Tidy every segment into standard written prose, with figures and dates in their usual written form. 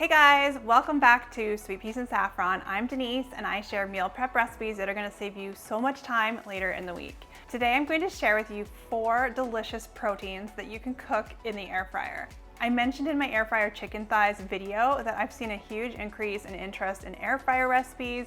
Hey guys, welcome back to Sweet Peas and Saffron. I'm Denise and I share meal prep recipes that are going to save you so much time later in the week. Today I'm going to share with you 4 delicious proteins that you can cook in the air fryer. I mentioned in my air fryer chicken thighs video that I've seen a huge increase in interest in air fryer recipes.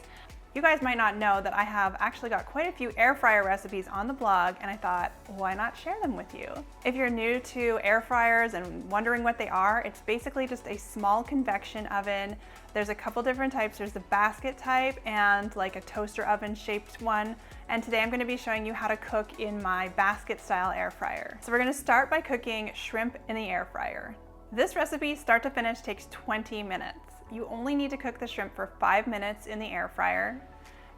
You guys might not know that I have actually got quite a few air fryer recipes on the blog, and I thought, why not share them with you? If you're new to air fryers and wondering what they are, it's basically just a small convection oven. There's a couple different types. There's the basket type and like a toaster oven shaped one. And today I'm going to be showing you how to cook in my basket style air fryer. So we're going to start by cooking shrimp in the air fryer. This recipe, start to finish, takes 20 minutes. You only need to cook the shrimp for 5 minutes in the air fryer.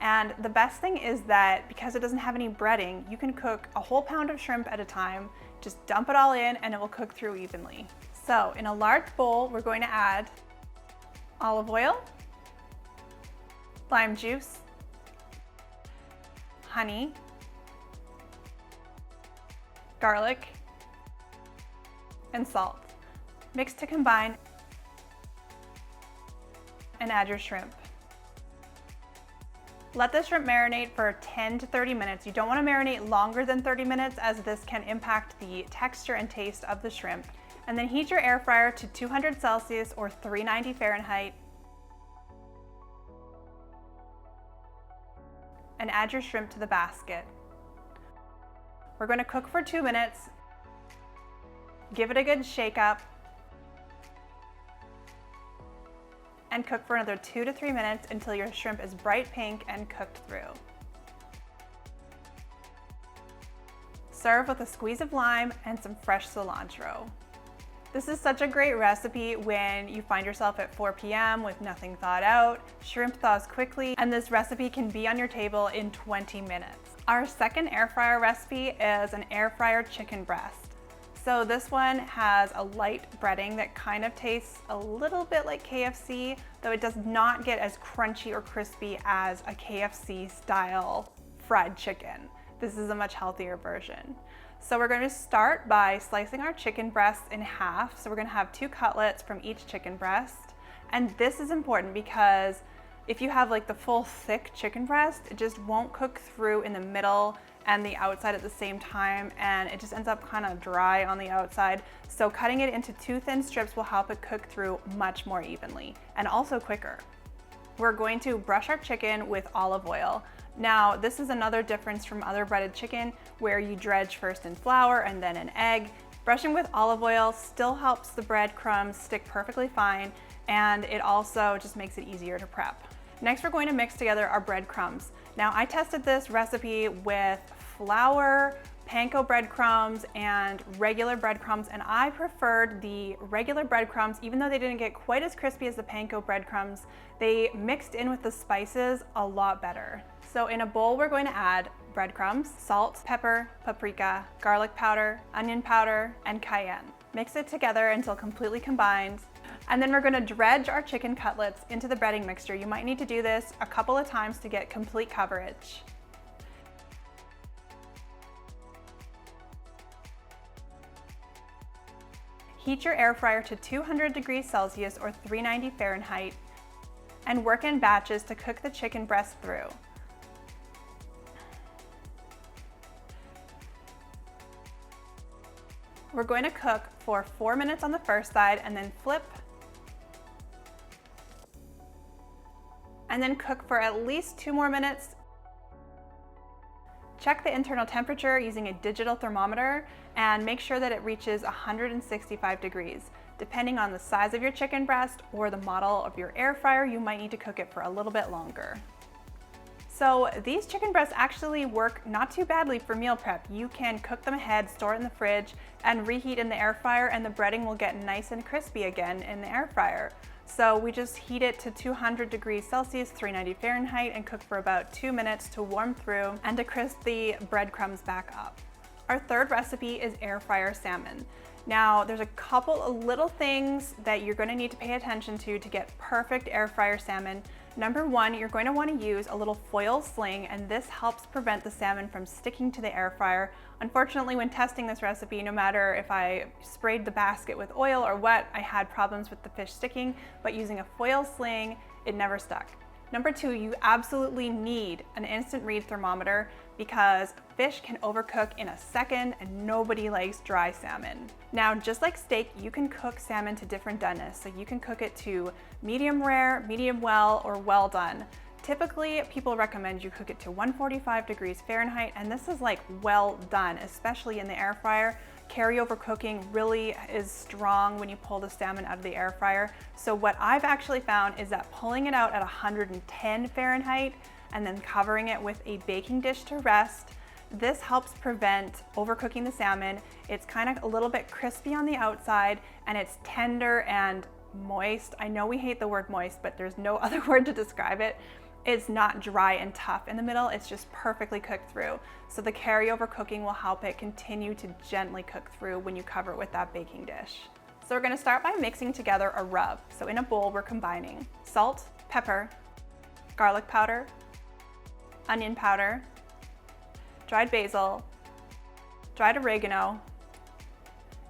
And the best thing is that because it doesn't have any breading, you can cook a whole pound of shrimp at a time. Just dump it all in and it will cook through evenly. So in a large bowl, we're going to add olive oil, lime juice, honey, garlic, and salt. Mix to combine and add your shrimp. Let the shrimp marinate for 10 to 30 minutes. You don't want to marinate longer than 30 minutes as this can impact the texture and taste of the shrimp. And then heat your air fryer to 200 Celsius or 390 Fahrenheit. And add your shrimp to the basket. We're going to cook for 2 minutes. Give it a good shake up. And cook for another 2 to 3 minutes until your shrimp is bright pink and cooked through. Serve with a squeeze of lime and some fresh cilantro. This is such a great recipe when you find yourself at 4 p.m. with nothing thawed out. Shrimp thaws quickly, and this recipe can be on your table in 20 minutes. Our second air fryer recipe is an air fryer chicken breast. So this one has a light breading that kind of tastes a little bit like KFC, though it does not get as crunchy or crispy as a KFC style fried chicken. This is a much healthier version. So we're going to start by slicing our chicken breasts in half. So we're going to have 2 cutlets from each chicken breast. And this is important because if you have like the full thick chicken breast, it just won't cook through in the middle and the outside at the same time, and it just ends up kind of dry on the outside. So cutting it into 2 thin strips will help it cook through much more evenly and also quicker. We're going to brush our chicken with olive oil. Now, this is another difference from other breaded chicken where you dredge first in flour and then in egg. Brushing with olive oil still helps the breadcrumbs stick perfectly fine, and it also just makes it easier to prep. Next, we're going to mix together our breadcrumbs. Now, I tested this recipe with flour, panko breadcrumbs, and regular breadcrumbs, and I preferred the regular breadcrumbs. Even though they didn't get quite as crispy as the panko breadcrumbs, they mixed in with the spices a lot better. So in a bowl, we're going to add breadcrumbs, salt, pepper, paprika, garlic powder, onion powder, and cayenne. Mix it together until completely combined. And then we're going to dredge our chicken cutlets into the breading mixture. You might need to do this a couple of times to get complete coverage. Heat your air fryer to 200 degrees Celsius or 390 Fahrenheit and work in batches to cook the chicken breast through. We're going to cook for 4 minutes on the first side and then flip. And then cook for at least 2 more minutes. Check the internal temperature using a digital thermometer and make sure that it reaches 165 degrees. Depending on the size of your chicken breast or the model of your air fryer, you might need to cook it for a little bit longer. So these chicken breasts actually work not too badly for meal prep. You can cook them ahead, store it in the fridge, and reheat in the air fryer, and the breading will get nice and crispy again in the air fryer. So we just heat it to 200 degrees Celsius, 390 Fahrenheit, and cook for about 2 minutes to warm through and to crisp the breadcrumbs back up. Our third recipe is air fryer salmon. Now, there's a couple of little things that you're going to need to pay attention to get perfect air fryer salmon. Number one, you're going to want to use a little foil sling, and this helps prevent the salmon from sticking to the air fryer. Unfortunately, when testing this recipe, no matter if I sprayed the basket with oil or wet, I had problems with the fish sticking, but using a foil sling, it never stuck. Number two, you absolutely need an instant read thermometer because fish can overcook in a second and nobody likes dry salmon. Now, just like steak, you can cook salmon to different doneness. So you can cook it to medium rare, medium well, or well done. Typically, people recommend you cook it to 145 degrees Fahrenheit, and this is like well done, especially in the air fryer. Carryover cooking really is strong when you pull the salmon out of the air fryer. So what I've actually found is that pulling it out at 110 Fahrenheit and then covering it with a baking dish to rest, this helps prevent overcooking the salmon. It's kind of a little bit crispy on the outside and it's tender and moist. I know we hate the word moist, but there's no other word to describe it. It's not dry and tough in the middle, it's just perfectly cooked through. So the carryover cooking will help it continue to gently cook through when you cover it with that baking dish. So we're gonna start by mixing together a rub. So in a bowl, we're combining salt, pepper, garlic powder, onion powder, dried basil, dried oregano,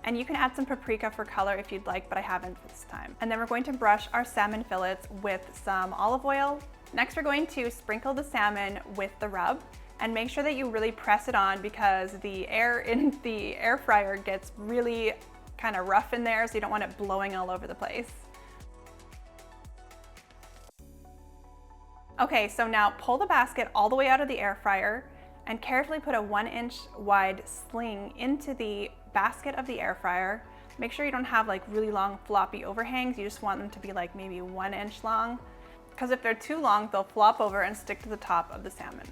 and you can add some paprika for color if you'd like, but I haven't this time. And then we're going to brush our salmon fillets with some olive oil. Next, we're going to sprinkle the salmon with the rub and make sure that you really press it on because the air in the air fryer gets really kind of rough in there, so you don't want it blowing all over the place. Okay, so now pull the basket all the way out of the air fryer and carefully put a 1-inch wide sling into the basket of the air fryer. Make sure you don't have like really long floppy overhangs. You just want them to be like maybe 1 inch long, because if they're too long, they'll flop over and stick to the top of the salmon.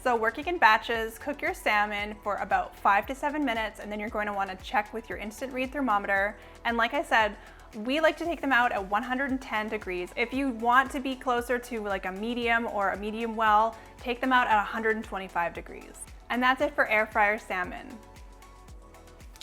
So working in batches, cook your salmon for about 5 to 7 minutes, and then you're going to want to check with your instant read thermometer. And like I said, we like to take them out at 110 degrees. If you want to be closer to like a medium or a medium well, take them out at 125 degrees. And that's it for air fryer salmon.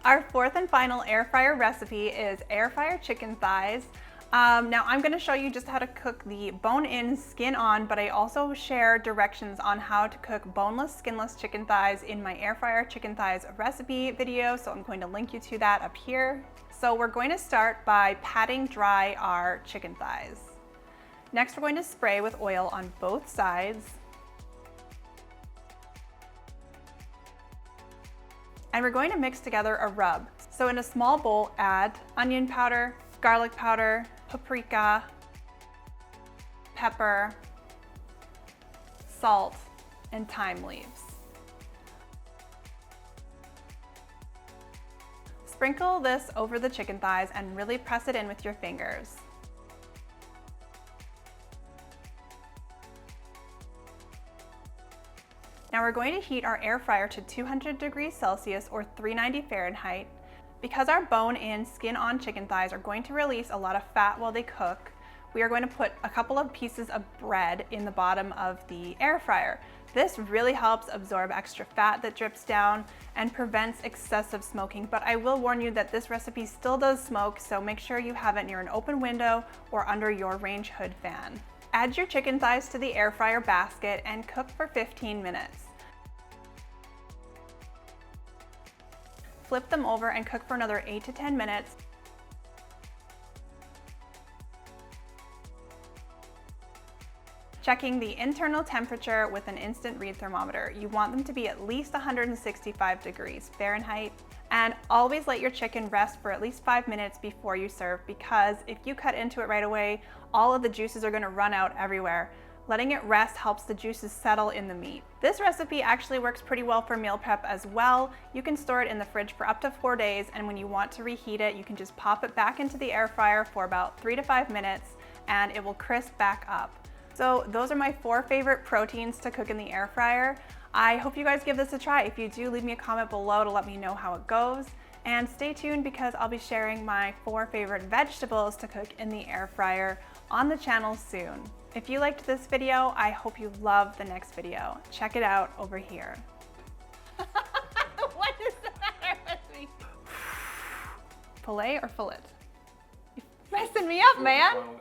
Our fourth and final air fryer recipe is air fryer chicken thighs. Now I'm going to show you just how to cook the bone-in, skin-on, but I also share directions on how to cook boneless, skinless chicken thighs in my air fryer chicken thighs recipe video, so I'm going to link you to that up here. So we're going to start by patting dry our chicken thighs. Next, we're going to spray with oil on both sides. And we're going to mix together a rub. So in a small bowl, add onion powder, garlic powder, paprika, pepper, salt, and thyme leaves. Sprinkle this over the chicken thighs and really press it in with your fingers. Now we're going to heat our air fryer to 200 degrees Celsius or 390 Fahrenheit. Because our bone-in, skin-on chicken thighs are going to release a lot of fat while they cook, we are going to put a couple of pieces of bread in the bottom of the air fryer. This really helps absorb extra fat that drips down and prevents excessive smoking, but I will warn you that this recipe still does smoke, so make sure you have it near an open window or under your range hood fan. Add your chicken thighs to the air fryer basket and cook for 15 minutes. Flip them over and cook for another 8 to 10 minutes. Checking the internal temperature with an instant read thermometer. You want them to be at least 165 degrees Fahrenheit. And always let your chicken rest for at least 5 minutes before you serve, because if you cut into it right away, all of the juices are going to run out everywhere. Letting it rest helps the juices settle in the meat. This recipe actually works pretty well for meal prep as well. You can store it in the fridge for up to 4 days, and when you want to reheat it, you can just pop it back into the air fryer for about 3 to 5 minutes and it will crisp back up. So those are my 4 favorite proteins to cook in the air fryer. I hope you guys give this a try. If you do, leave me a comment below to let me know how it goes. And stay tuned because I'll be sharing my 4 favorite vegetables to cook in the air fryer on the channel soon. If you liked this video, I hope you love the next video. Check it out over here. What is the matter with me? Fillet or fillet? You're messing me up, man. Final